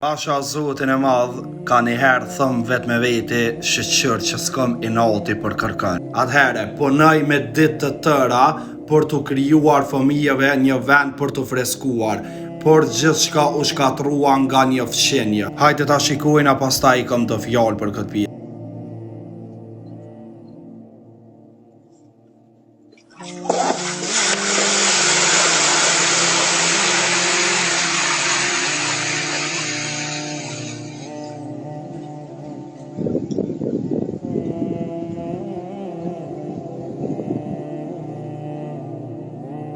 Pasha Zotin e madh, ka njëherë thëm vetë me veti shqyr që s'kom inati për kërkën. Atëhere, punoj me ditë të tëra për të krijuar fëmijëve një vend për të freskuar, por gjithçka u shkatrua nga një fqinje. Hajde ta shikojna, pastaj kam të fjalë për këtë pjesë.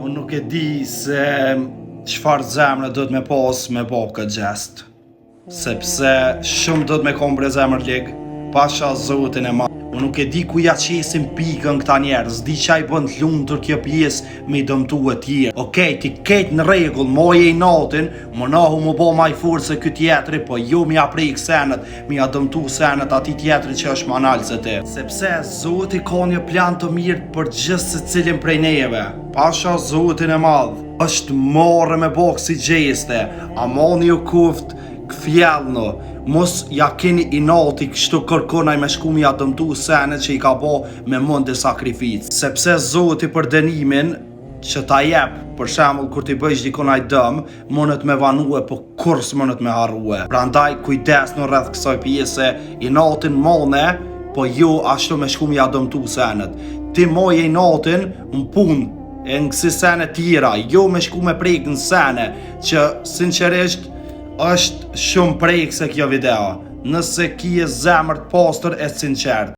Unë nuk e di se çfarë zemre do të me pas me bo këtë gjest, sepse shumë do të me kombre zemër lig, Pasha Zotin e madh. Unë nuk e di ku ja qesin pikën këta njerëz, di qa i bën t'lumtur kjo pjesë me i dëmtu e tjerë. Okej, ti ketë në rregull, moje i natin, më nahu më bo ma i furë se ky tjetri, po jo mi a prejk senet, mi a dëmtu senet ati tjetri që është manalë se ti. Sepse Zoti ka një plan të mirë për gjithë se cilin prej neve. Pasha Zotin e madh, është morë me bokë si gjeste, a moni u kuft, këfjellno, mos ja keni inati kështu kërkonaj me shku mi a dëmtu senet që i ka bo me mund e sakrificë. Sepse Zoti për dënimin që ta jep, për shembull kur ti bëjsh dikonaj dëm, mundet me vanue, po kur s'mundet me harrue. Prandaj kujdes në rreth kësaj pjese, inatin mone, po jo ashtu me shku mi a dëmtu senet. Ti moje inatin në punë, e në kësi sene tjera, jo me shku me prejk në sene, që sinqerisht është shumë prejk se kjo video, nëse kje zemër të pastër e sinqert.